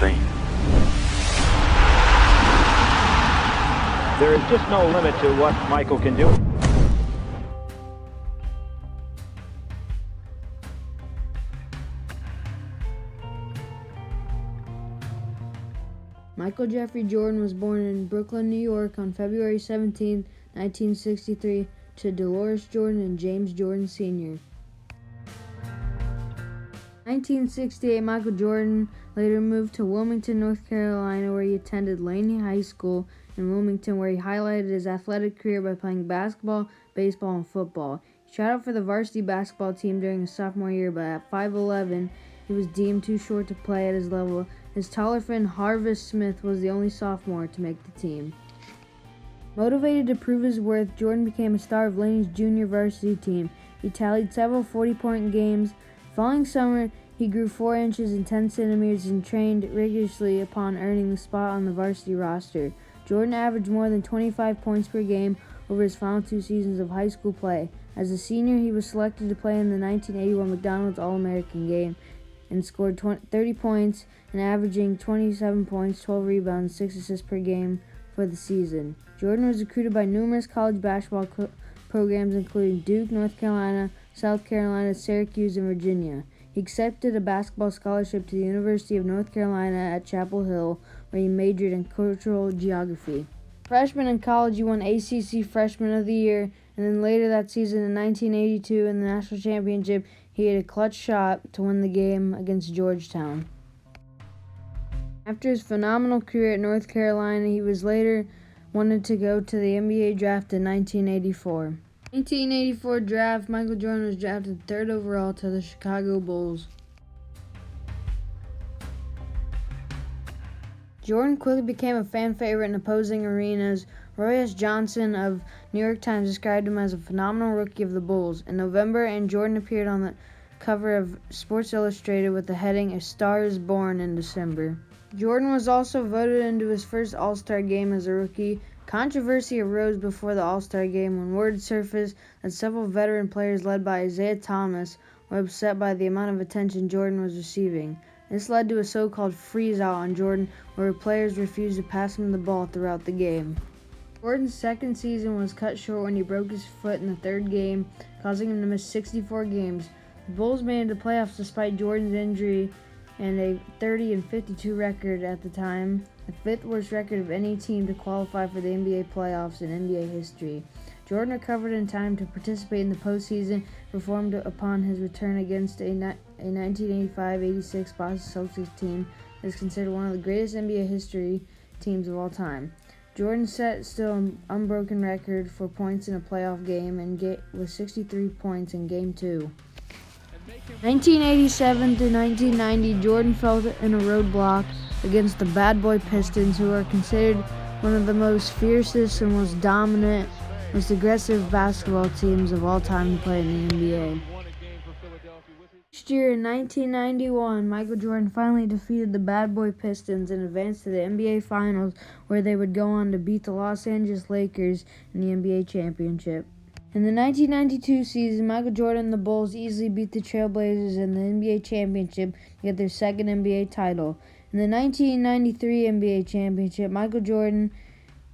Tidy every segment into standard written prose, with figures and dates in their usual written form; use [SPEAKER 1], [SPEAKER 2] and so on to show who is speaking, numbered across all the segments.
[SPEAKER 1] seen.
[SPEAKER 2] There is just no limit to what Michael can do.
[SPEAKER 3] Michael Jeffrey Jordan was born in Brooklyn, New York on February 17, 1963, to Dolores Jordan and James Jordan Sr. In 1968, Michael Jordan later moved to Wilmington, North Carolina, where he attended Laney High School in Wilmington, where he highlighted his athletic career by playing basketball, baseball, and football. He tried out for the varsity basketball team during his sophomore year, but at 5'11", he was deemed too short to play at his level. His taller friend Harvis Smith was the only sophomore to make the team. Motivated to prove his worth, Jordan became a star of Laney's junior varsity team. He tallied several 40-point games. The following summer, he grew 4 inches and 10 centimeters and trained rigorously upon earning the spot on the varsity roster. Jordan averaged more than 25 points per game over his final 2 seasons of high school play. As a senior, he was selected to play in the 1981 McDonald's All-American game and scored 30 points and averaging 27 points, 12 rebounds, 6 assists per game for the season. Jordan was recruited by numerous college basketball programs including Duke, North Carolina, South Carolina, Syracuse, and Virginia. He accepted a basketball scholarship to the University of North Carolina at Chapel Hill, where he majored in cultural geography. Freshman in college, he won ACC Freshman of the Year, and then later that season in 1982 in the national championship, he had a clutch shot to win the game against Georgetown. After his phenomenal career at North Carolina, he was later wanted to go to the NBA draft in 1984. 1984 draft, Michael Jordan was drafted 3rd overall to the Chicago Bulls. Jordan quickly became a fan favorite in opposing arenas. Roy S. Johnson of New York Times described him as a phenomenal rookie of the Bulls. In November, and Jordan appeared on the cover of Sports Illustrated with the heading "A Star is Born" in December. Jordan was also voted into his first All-Star game as a rookie. Controversy arose before the All-Star game when word surfaced that several veteran players led by Isaiah Thomas were upset by the amount of attention Jordan was receiving. This led to a so-called freeze-out on Jordan, where players refused to pass him the ball throughout the game. Jordan's second season was cut short when he broke his foot in the 3rd game, causing him to miss 64 games. The Bulls made it to playoffs despite Jordan's injury and a 30-52 record at the time, the 5th worst record of any team to qualify for the NBA playoffs in NBA history. Jordan recovered in time to participate in the postseason, performed upon his return against a 1985-86 Boston Celtics team that is considered one of the greatest NBA history teams of all time. Jordan set still an unbroken record for points in a playoff game with 63 points in Game 2. 1987 to 1990, Jordan fell in a roadblock against the Bad Boy Pistons, who are considered one of the most fiercest and most dominant, most aggressive basketball teams of all time to play in the NBA. Next year, in 1991, Michael Jordan finally defeated the Bad Boy Pistons and advanced to the NBA Finals, where they would go on to beat the Los Angeles Lakers in the NBA Championship. In the 1992 season, Michael Jordan and the Bulls easily beat the Trailblazers in the NBA Championship to get their 2nd NBA title. In the 1993 NBA Championship, Michael Jordan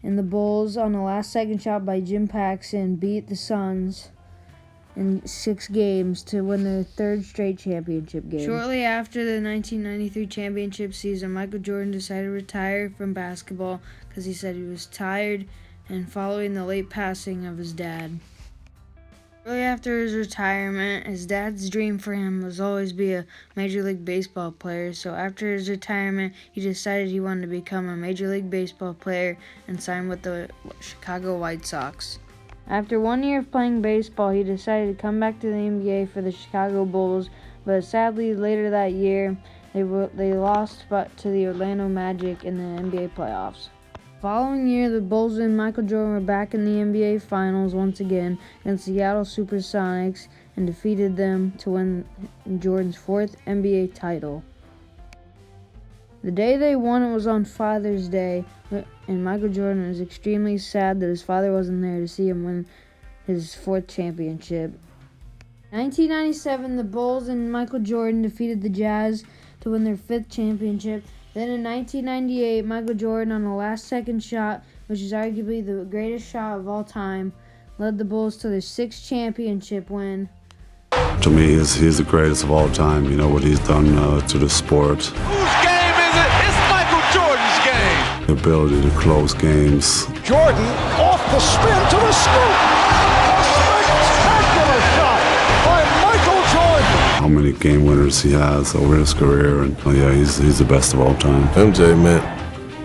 [SPEAKER 3] and the Bulls, on a last-second shot by Jim Paxson, beat the Suns in 6 games to win their 3rd straight championship game. Shortly after the 1993 championship season, Michael Jordan decided to retire from basketball because he said he was tired and following the late passing of his dad. Shortly after his retirement, his dad's dream for him was always be a Major League Baseball player, so after his retirement, he decided he wanted to become a Major League Baseball player and sign with the Chicago White Sox. After 1 year of playing baseball, he decided to come back to the NBA for the Chicago Bulls, but sadly later that year, they lost to the Orlando Magic in the NBA playoffs. The following year, the Bulls and Michael Jordan were back in the NBA Finals once again against the Seattle Supersonics and defeated them to win Jordan's 4th NBA title. The day they won it was on Father's Day, and Michael Jordan was extremely sad that his father wasn't there to see him win his 4th championship. In 1997, the Bulls and Michael Jordan defeated the Jazz to win their 5th championship. Then in 1998, Michael Jordan on the last-second shot, which is arguably the greatest shot of all time, led the Bulls to their 6th championship win.
[SPEAKER 1] To me, he's the greatest of all time. You know what he's done to the sport.
[SPEAKER 4] Whose game is it? It's Michael Jordan's game.
[SPEAKER 1] The ability to close games.
[SPEAKER 5] Jordan off the spin to the scoop. A spectacular shot by Michael Jordan.
[SPEAKER 1] How many game winners he has over his career, and yeah, he's the best of all time.
[SPEAKER 6] MJ meant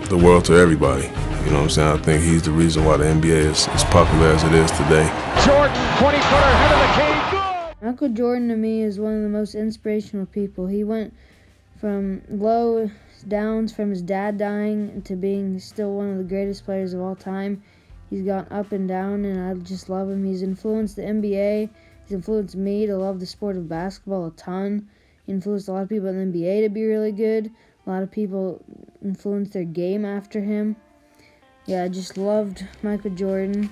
[SPEAKER 6] the world to everybody. You know what I'm saying? I think he's the reason why the NBA is as popular as it is today.
[SPEAKER 2] Jordan, 20-footer, head of the key, good!
[SPEAKER 3] Michael Jordan to me is one of the most inspirational people. He went from low downs from his dad dying to being still one of the greatest players of all time. He's gone up and down, and I just love him. He's influenced the NBA. He's influenced me to love the sport of basketball a ton. He influenced a lot of people in the NBA to be really good. A lot of people influenced their game after him. Yeah, I just loved Michael Jordan.